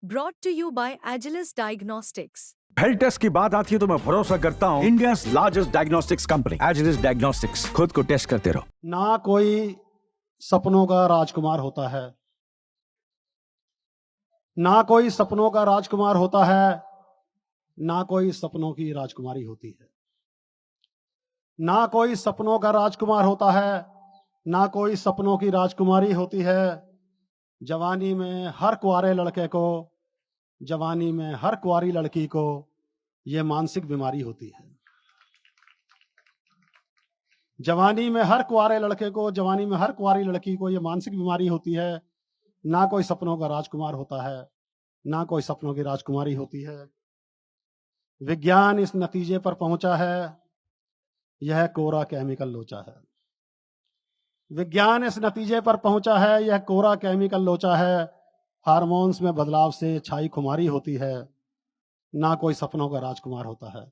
brought to you by Agilus Diagnostics. Health test की बात आती है तो मैं भरोसा करता हूँ India largest diagnostics company Agilus Diagnostics. खुद को टेस्ट करते रहो। ना कोई सपनों का राजकुमार होता है, ना कोई सपनों का राजकुमार होता है, ना कोई सपनों की राजकुमारी होती है। ना कोई सपनों का राजकुमार होता है, ना कोई सपनों की राजकुमारी होती है। जवानी में हर कुंवारे लड़के को, जवानी में हर कुंवारी लड़की को यह मानसिक बीमारी होती है। जवानी में हर कुंवारे लड़के को, जवानी में हर कुंवारी लड़की को यह मानसिक बीमारी होती है। ना कोई सपनों का राजकुमार होता है, ना कोई सपनों की राजकुमारी होती है। विज्ञान इस नतीजे पर पहुंचा है, यह कोरा केमिकल लोचा है। विज्ञान इस नतीजे पर पहुंचा है, यह कोरा केमिकल लोचा है। हार्मोन्स में बदलाव से छाई खुमारी होती है। ना कोई सपनों का राजकुमार होता है,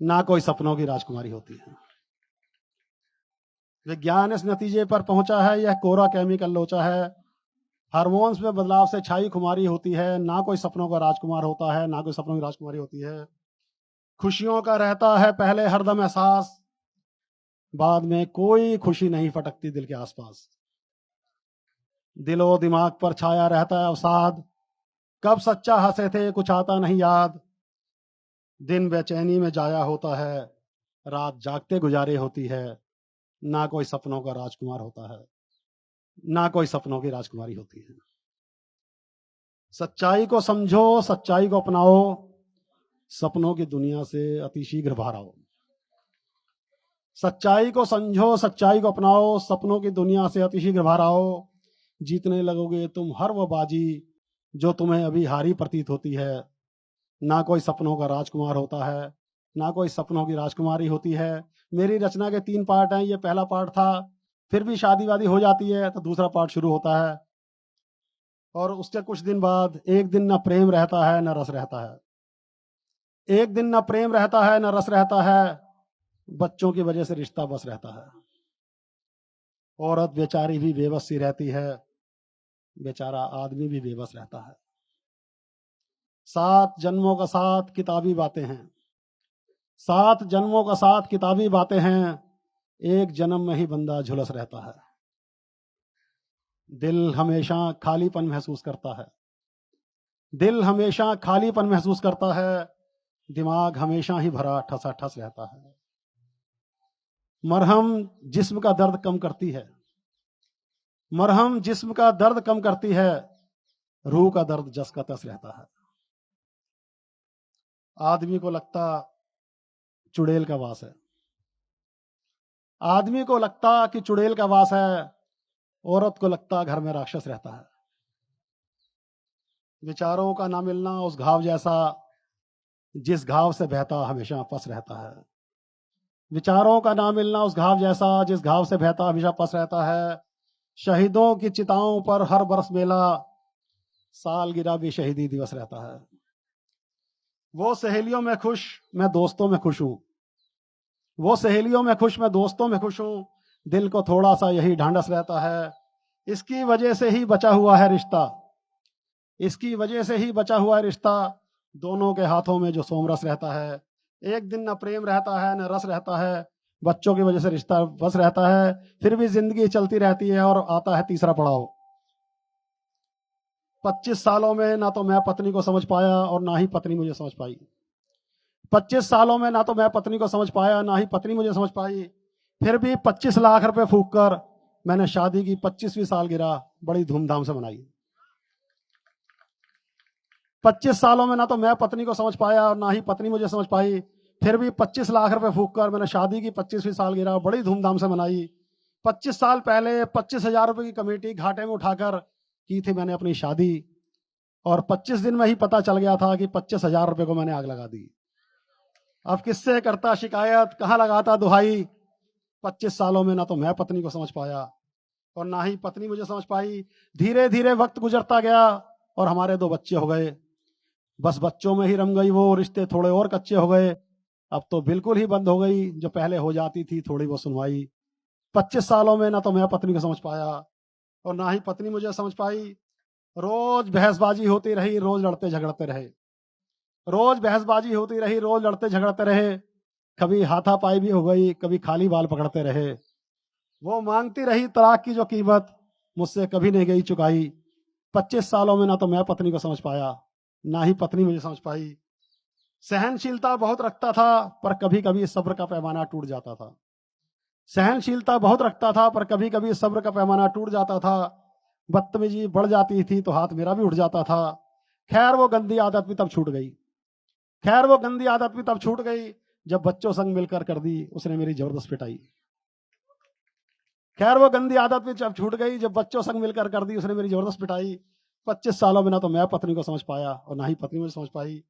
ना कोई सपनों की राजकुमारी होती है। विज्ञान इस नतीजे पर पहुंचा है, यह कोरा केमिकल लोचा है। हार्मोन्स में बदलाव से छाई खुमारी होती है। ना कोई सपनों का राजकुमार होता है, ना कोई सपनों की राजकुमारी होती है। खुशियों का रहता है पहले हरदम एहसास, बाद में कोई खुशी नहीं फटकती दिल के आसपास। दिलो दिमाग पर छाया रहता है अवसाद, कब सच्चा हंसे थे कुछ आता नहीं याद। दिन बेचैनी में जाया होता है, रात जागते गुजारे होती है। ना कोई सपनों का राजकुमार होता है, ना कोई सपनों की राजकुमारी होती है। सच्चाई को समझो, सच्चाई को अपनाओ, सपनों की दुनिया से अतिशीघ्र बाहर आओ। सच्चाई को समझो, सच्चाई को अपनाओ, सपनों की दुनिया से अतिशीघ्र बाहर आओ। जीतने लगोगे तुम हर वो बाजी जो तुम्हें अभी हारी प्रतीत होती है। ना कोई सपनों का राजकुमार होता है, ना कोई सपनों की राजकुमारी होती है। मेरी रचना के 3 पार्ट हैं। ये पहला पार्ट था। फिर भी शादी वादी हो जाती है तो दूसरा पार्ट शुरू होता है, और उसके कुछ दिन बाद एक दिन न प्रेम रहता है न रस रहता है। एक दिन न प्रेम रहता है न रस रहता है, बच्चों की वजह से रिश्ता बस रहता है। औरत बेचारी भी बेबस सी रहती है, बेचारा आदमी भी बेबस रहता है। 7 जन्मों का साथ किताबी बातें हैं, 7 जन्मों का साथ किताबी बातें हैं। एक जन्म में ही बंदा झुलस रहता है। दिल हमेशा खालीपन महसूस करता है, दिल हमेशा खालीपन महसूस करता है। दिमाग हमेशा ही भरा ठसाठस रहता है। मरहम जिस्म का दर्द कम करती है, मरहम जिस्म का दर्द कम करती है, रूह का दर्द जस का तस रहता है। आदमी को लगता चुड़ैल का वास है, आदमी को लगता कि चुड़ैल का वास है, औरत को लगता घर में राक्षस रहता है। विचारों का ना मिलना उस घाव जैसा, जिस घाव से बहता हमेशा पस रहता है। विचारों का ना मिलना उस घाव जैसा, जिस घाव से बहता हमेशा पस रहता है। शहीदों की चिताओं पर हर बरस मेला, सालगिरह भी शहीदी दिवस रहता है। वो सहेलियों में खुश, मैं दोस्तों में खुश हूं। वो सहेलियों में खुश, मैं दोस्तों में खुश हूं। दिल को थोड़ा सा यही ढांढस रहता है। इसकी वजह से ही बचा हुआ है रिश्ता, इसकी वजह से ही बचा हुआ है रिश्ता। दोनों के हाथों में जो सोमरस रहता है। एक दिन न प्रेम रहता है न रस रहता है, बच्चों की वजह से रिश्ता बस रहता है। फिर भी जिंदगी चलती रहती है और आता है तीसरा पड़ाव। 25 सालों में ना तो मैं पत्नी को समझ पाया और ना ही पत्नी मुझे समझ पाई। 25 सालों में ना तो मैं पत्नी को समझ पाया, ना ही पत्नी मुझे समझ पाई। फिर भी 25 लाख रुपए फूंक कर मैंने शादी की 25वीं सालगिरह बड़ी धूमधाम से मनाई। 25 सालों में ना तो मैं पत्नी को समझ पाया और ना ही पत्नी मुझे समझ पाई। फिर भी 25 लाख रुपए फूंक कर मैंने शादी की 25वीं सालगिरह बड़ी धूमधाम से मनाई। 25 साल पहले 25,000 रुपए की कमेटी घाटे में उठाकर की थी मैंने अपनी शादी, और 25 दिन में ही पता चल गया था कि 25,000 रुपए को मैंने आग लगा दी। अब किससे करता शिकायत, कहां लगाता दुहाई। 25 सालों में ना तो मैं पत्नी को समझ पाया और ना ही पत्नी मुझे समझ पाई। धीरे धीरे वक्त गुजरता गया और हमारे 2 बच्चे हो गए। बस बच्चों में ही रम गई वो, रिश्ते थोड़े और कच्चे हो गए। अब तो बिल्कुल ही बंद हो गई जो पहले हो जाती थी थोड़ी वो सुनवाई। 25 सालों में ना तो मैं पत्नी को समझ पाया और ना ही पत्नी मुझे समझ पाई। रोज बहसबाजी होती रही, रोज लड़ते झगड़ते रहे। रोज बहसबाजी होती रही, रोज लड़ते झगड़ते रहे। कभी हाथापाई भी हो गई, कभी खाली बाल पकड़ते रहे। वो मांगती रही तलाक की जो कीमत, मुझसे कभी नहीं गई चुकाई। 25 सालों में ना तो मैं पत्नी को समझ पाया, ना ही पत्नी मुझे समझ पाई। सहनशीलता बहुत रखता था, पर कभी कभी सब्र का पैमाना टूट जाता था। सहनशीलता बहुत रखता था, पर कभी कभी सब्र का पैमाना टूट जाता था। बदतमीजी बढ़ जाती थी तो हाथ मेरा भी उठ जाता था। खैर वो गंदी आदत भी तब छूट गई। खैर वो गंदी आदत भी तब छूट गई जब बच्चों संग मिलकर कर दी उसने मेरी जबरदस्त पिटाई। खैर वो गंदी आदत भी जब छूट गई जब बच्चों संग मिलकर कर दी उसने मेरी जबरदस्त पिटाई। 25 सालों में ना तो मैं पत्नी को समझ पाया और ना ही पत्नी मुझे समझ पाई।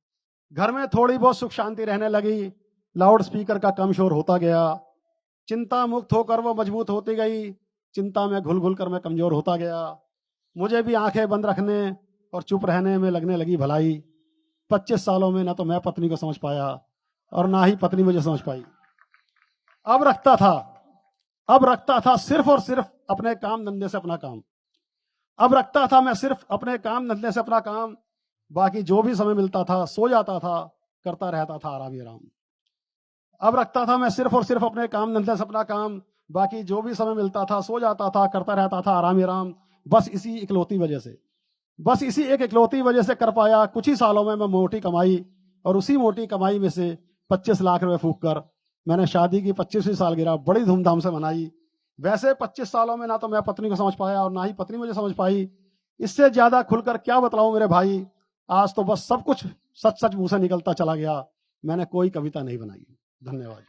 घर में थोड़ी बहुत सुख शांति रहने लगी। लाउड स्पीकर का कम शोर होता गया। चिंता मुक्त होकर वो मजबूत होती गई। चिंता में घुल घुल कर मैं कमजोर होता गया। मुझे भी आंखें बंद रखने और चुप रहने में लगने लगी भलाई। 25 सालों में ना तो मैं पत्नी को समझ पाया और ना ही पत्नी मुझे समझ पाई। अब रखता था सिर्फ और सिर्फ अपने काम धंधे से अपना काम। अब रखता था मैं सिर्फ अपने काम धंधे से अपना काम। बाकी जो भी समय मिलता था सो जाता था, करता रहता था आराम ही आराम। अब रखता था मैं सिर्फ और सिर्फ अपने काम धंधे से अपना काम। बाकी जो भी समय मिलता था सो जाता था, करता रहता था आराम ही आराम। बस इसी इकलौती वजह से, बस इसी एक इकलौती वजह से कर पाया कुछ ही सालों में मैं मोटी कमाई। और उसी मोटी कमाई में से 25 लाख रुपए फूंक कर मैंने शादी की 25वीं सालगिरह बड़ी धूमधाम से मनाई। वैसे 25 सालों में ना तो मैं पत्नी को समझ पाया और ना ही पत्नी मुझे समझ पाई। इससे ज्यादा खुलकर क्या बतलाऊं मेरे भाई। आज तो बस सब कुछ सच सच मुंह से निकलता चला गया। मैंने कोई कविता नहीं बनाई। धन्यवाद।